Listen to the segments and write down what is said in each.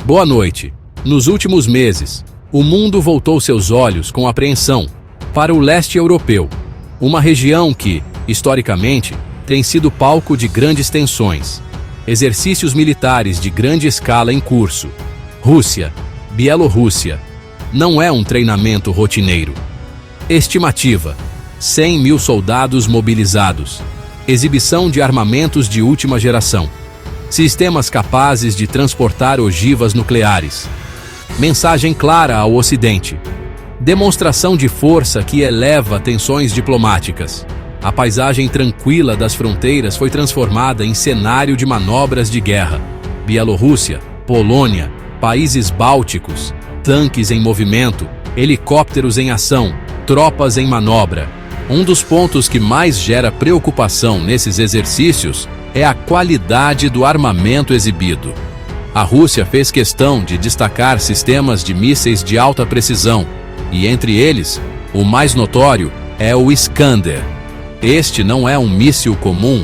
Boa noite. Nos últimos meses, o mundo voltou seus olhos com apreensão para o leste europeu, uma região que, historicamente, tem sido palco de grandes tensões, exercícios militares de grande escala em curso. Rússia, Bielorrússia. Não é um treinamento rotineiro. Estimativa: 100 mil soldados mobilizados. Exibição de armamentos de última geração. Sistemas capazes de transportar ogivas nucleares. Mensagem clara ao Ocidente. Demonstração de força que eleva tensões diplomáticas. A paisagem tranquila das fronteiras foi transformada em cenário de manobras de guerra. Bielorrússia, Polônia, países bálticos, tanques em movimento, helicópteros em ação, tropas em manobra. Um dos pontos que mais gera preocupação nesses exercícios é a qualidade do armamento exibido. A Rússia fez questão de destacar sistemas de mísseis de alta precisão, e entre eles, o mais notório é o Iskander. Este não é um míssil comum,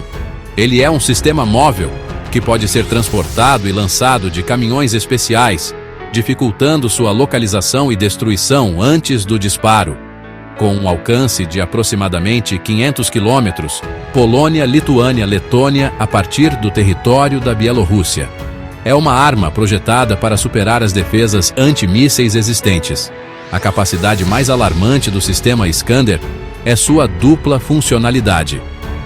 ele é um sistema móvel que pode ser transportado e lançado de caminhões especiais, dificultando sua localização e destruição antes do disparo. Com um alcance de aproximadamente 500 quilômetros, Polônia, Lituânia, Letônia, a partir do território da Bielorrússia. É uma arma projetada para superar as defesas antimísseis existentes. A capacidade mais alarmante do sistema Iskander é sua dupla funcionalidade.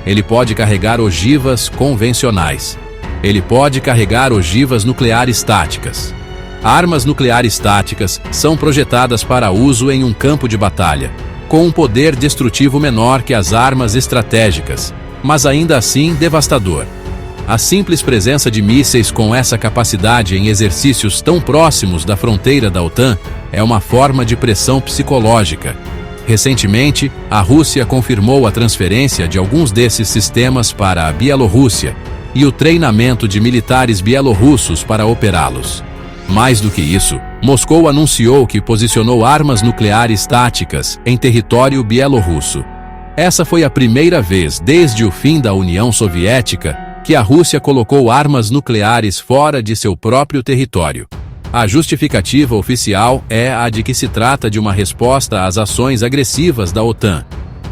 Ele pode carregar ogivas convencionais. Ele pode carregar ogivas nucleares táticas. Armas nucleares táticas são projetadas para uso em um campo de batalha, com um poder destrutivo menor que as armas estratégicas, mas ainda assim devastador. A simples presença de mísseis com essa capacidade em exercícios tão próximos da fronteira da OTAN é uma forma de pressão psicológica. Recentemente, a Rússia confirmou a transferência de alguns desses sistemas para a Bielorrússia e o treinamento de militares bielorrussos para operá-los. Mais do que isso, Moscou anunciou que posicionou armas nucleares táticas em território bielorrusso. Essa foi a primeira vez desde o fim da União Soviética que a Rússia colocou armas nucleares fora de seu próprio território. A justificativa oficial é a de que se trata de uma resposta às ações agressivas da OTAN.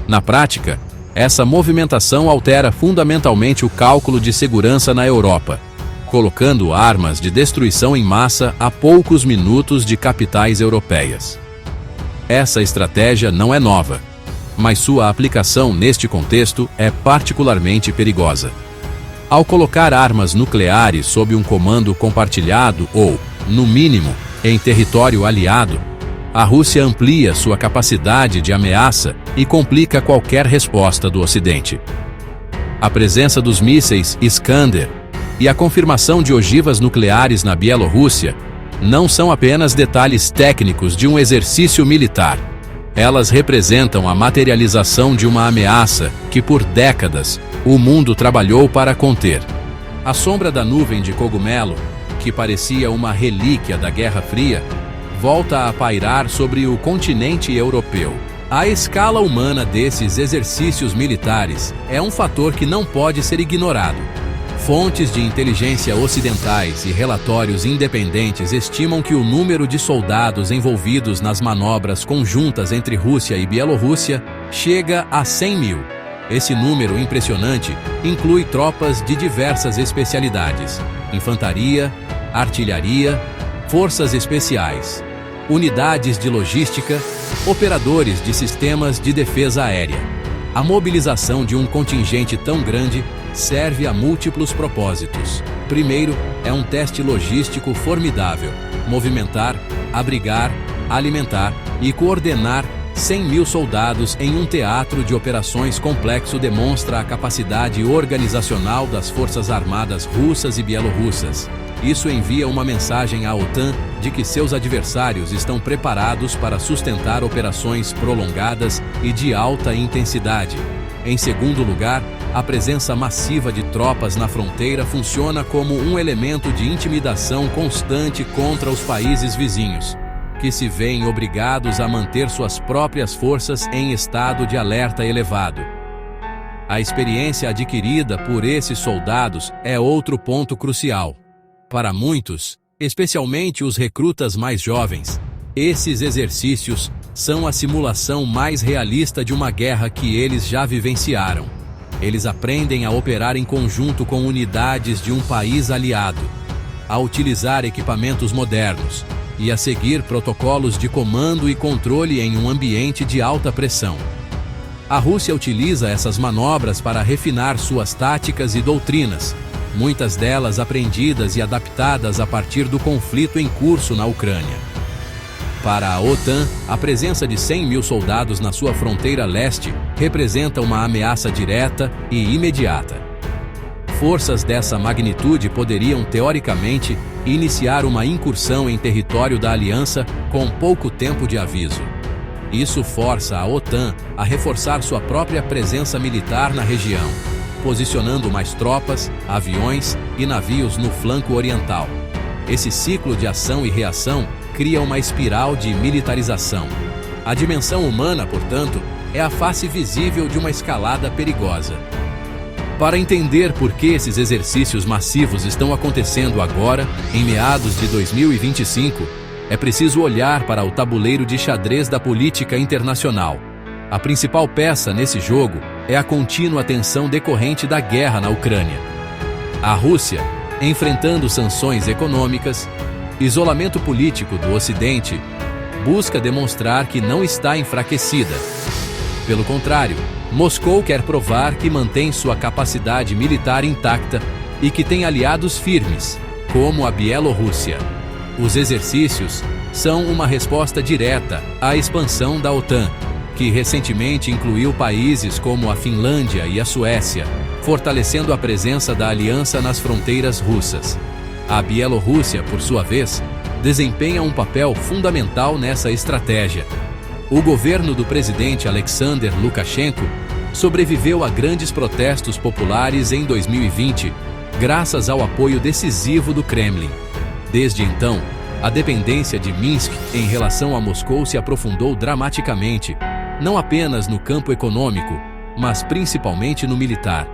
Na prática, essa movimentação altera fundamentalmente o cálculo de segurança na Europa, colocando armas de destruição em massa a poucos minutos de capitais europeias. Essa estratégia não é nova, mas sua aplicação neste contexto é particularmente perigosa. Ao colocar armas nucleares sob um comando compartilhado ou, no mínimo, em território aliado, a Rússia amplia sua capacidade de ameaça e complica qualquer resposta do Ocidente. A presença dos mísseis Iskander e a confirmação de ogivas nucleares na Bielorrússia não são apenas detalhes técnicos de um exercício militar. Elas representam a materialização de uma ameaça que, por décadas, o mundo trabalhou para conter. A sombra da nuvem de cogumelo, que parecia uma relíquia da Guerra Fria, volta a pairar sobre o continente europeu. A escala humana desses exercícios militares é um fator que não pode ser ignorado. Fontes de inteligência ocidentais e relatórios independentes estimam que o número de soldados envolvidos nas manobras conjuntas entre Rússia e Bielorrússia chega a 100 mil. Esse número impressionante inclui tropas de diversas especialidades: infantaria, artilharia, forças especiais, unidades de logística, operadores de sistemas de defesa aérea. A mobilização de um contingente tão grande serve a múltiplos propósitos. Primeiro, é um teste logístico formidável: movimentar, abrigar, alimentar e coordenar 100 mil soldados em um teatro de operações complexo demonstra a capacidade organizacional das forças armadas russas e bielorrussas. Isso envia uma mensagem à OTAN de que seus adversários estão preparados para sustentar operações prolongadas e de alta intensidade. Em segundo lugar, a presença massiva de tropas na fronteira funciona como um elemento de intimidação constante contra os países vizinhos, que se veem obrigados a manter suas próprias forças em estado de alerta elevado. A experiência adquirida por esses soldados é outro ponto crucial. Para muitos, especialmente os recrutas mais jovens. Esses exercícios são a simulação mais realista de uma guerra que eles já vivenciaram. Eles aprendem a operar em conjunto com unidades de um país aliado, a utilizar equipamentos modernos e a seguir protocolos de comando e controle em um ambiente de alta pressão. A Rússia utiliza essas manobras para refinar suas táticas e doutrinas, muitas delas aprendidas e adaptadas a partir do conflito em curso na Ucrânia. Para a OTAN, a presença de 100 mil soldados na sua fronteira leste representa uma ameaça direta e imediata. Forças dessa magnitude poderiam, teoricamente, iniciar uma incursão em território da aliança com pouco tempo de aviso. Isso força a OTAN a reforçar sua própria presença militar na região, posicionando mais tropas, aviões e navios no flanco oriental. Esse ciclo de ação e reação cria uma espiral de militarização. A dimensão humana, portanto, é a face visível de uma escalada perigosa. Para entender por que esses exercícios massivos estão acontecendo agora, em meados de 2025, é preciso olhar para o tabuleiro de xadrez da política internacional. A principal peça nesse jogo é a contínua tensão decorrente da guerra na Ucrânia. A Rússia, enfrentando sanções econômicas, isolamento político do Ocidente, busca demonstrar que não está enfraquecida. Pelo contrário, Moscou quer provar que mantém sua capacidade militar intacta e que tem aliados firmes, como a Bielorrússia. Os exercícios são uma resposta direta à expansão da OTAN, que recentemente incluiu países como a Finlândia e a Suécia, fortalecendo a presença da aliança nas fronteiras russas. A Bielorrússia, por sua vez, desempenha um papel fundamental nessa estratégia. O governo do presidente Alexander Lukashenko sobreviveu a grandes protestos populares em 2020, graças ao apoio decisivo do Kremlin. Desde então, a dependência de Minsk em relação a Moscou se aprofundou dramaticamente, não apenas no campo econômico, mas principalmente no militar.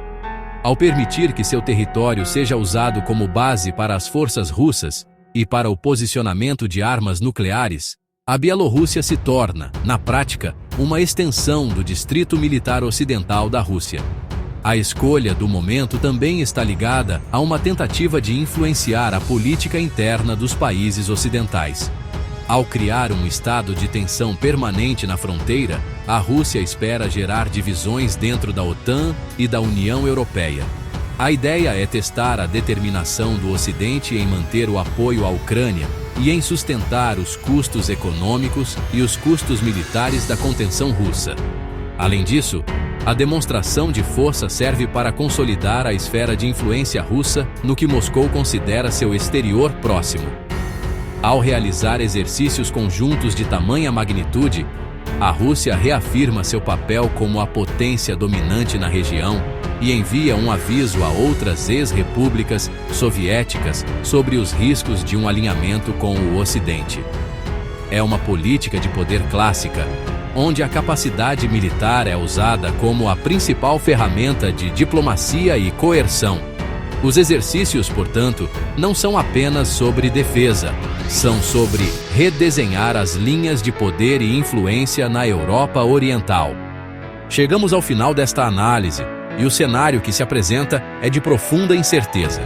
Ao permitir que seu território seja usado como base para as forças russas e para o posicionamento de armas nucleares, a Bielorrússia se torna, na prática, uma extensão do Distrito Militar Ocidental da Rússia. A escolha do momento também está ligada a uma tentativa de influenciar a política interna dos países ocidentais. Ao criar um estado de tensão permanente na fronteira, a Rússia espera gerar divisões dentro da OTAN e da União Europeia. A ideia é testar a determinação do Ocidente em manter o apoio à Ucrânia e em sustentar os custos econômicos e os custos militares da contenção russa. Além disso, a demonstração de força serve para consolidar a esfera de influência russa no que Moscou considera seu exterior próximo. Ao realizar exercícios conjuntos de tamanha magnitude, a Rússia reafirma seu papel como a potência dominante na região e envia um aviso a outras ex-repúblicas soviéticas sobre os riscos de um alinhamento com o Ocidente. É uma política de poder clássica, onde a capacidade militar é usada como a principal ferramenta de diplomacia e coerção. Os exercícios, portanto, não são apenas sobre defesa, são sobre redesenhar as linhas de poder e influência na Europa Oriental. Chegamos ao final desta análise, e o cenário que se apresenta é de profunda incerteza.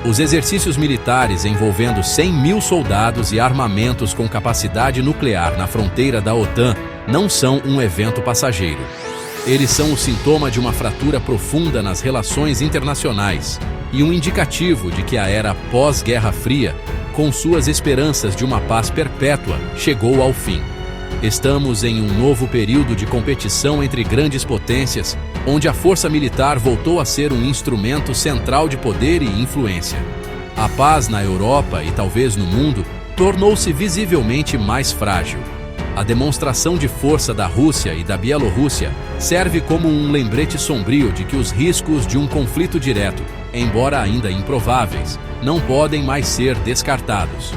Os exercícios militares envolvendo 100 mil soldados e armamentos com capacidade nuclear na fronteira da OTAN não são um evento passageiro. Eles são o sintoma de uma fratura profunda nas relações internacionais e um indicativo de que a era pós-Guerra Fria, com suas esperanças de uma paz perpétua, chegou ao fim. Estamos em um novo período de competição entre grandes potências, onde a força militar voltou a ser um instrumento central de poder e influência. A paz na Europa e talvez no mundo tornou-se visivelmente mais frágil. A demonstração de força da Rússia e da Bielorrússia serve como um lembrete sombrio de que os riscos de um conflito direto, embora ainda improváveis, não podem mais ser descartados.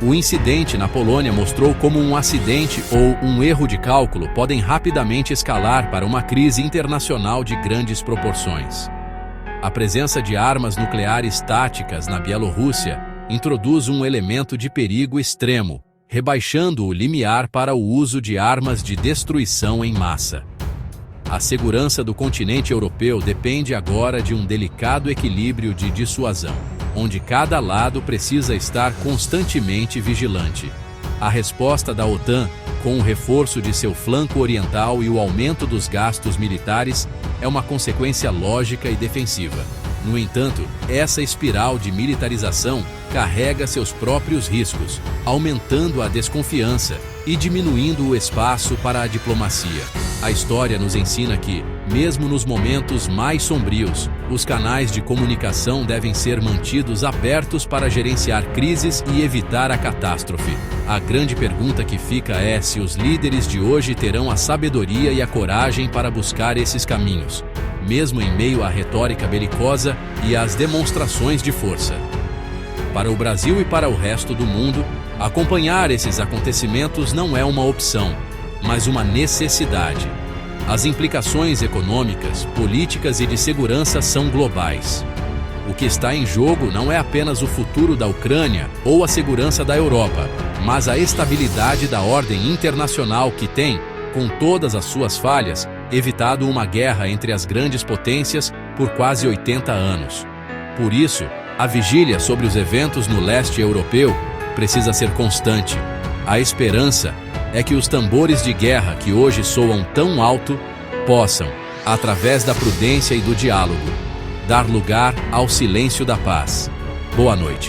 O incidente na Polônia mostrou como um acidente ou um erro de cálculo podem rapidamente escalar para uma crise internacional de grandes proporções. A presença de armas nucleares táticas na Bielorrússia introduz um elemento de perigo extremo, rebaixando o limiar para o uso de armas de destruição em massa. A segurança do continente europeu depende agora de um delicado equilíbrio de dissuasão, onde cada lado precisa estar constantemente vigilante. A resposta da OTAN, com o reforço de seu flanco oriental e o aumento dos gastos militares, é uma consequência lógica e defensiva. No entanto, essa espiral de militarização carrega seus próprios riscos, aumentando a desconfiança e diminuindo o espaço para a diplomacia. A história nos ensina que, mesmo nos momentos mais sombrios, os canais de comunicação devem ser mantidos abertos para gerenciar crises e evitar a catástrofe. A grande pergunta que fica é se os líderes de hoje terão a sabedoria e a coragem para buscar esses caminhos, mesmo em meio à retórica belicosa e às demonstrações de força. Para o Brasil e para o resto do mundo, acompanhar esses acontecimentos não é uma opção, mas uma necessidade. As implicações econômicas, políticas e de segurança são globais. O que está em jogo não é apenas o futuro da Ucrânia ou a segurança da Europa, mas a estabilidade da ordem internacional que tem, com todas as suas falhas, evitado uma guerra entre as grandes potências por quase 80 anos. Por isso, a vigília sobre os eventos no leste europeu precisa ser constante. A esperança é que os tambores de guerra que hoje soam tão alto possam, através da prudência e do diálogo, dar lugar ao silêncio da paz. Boa noite.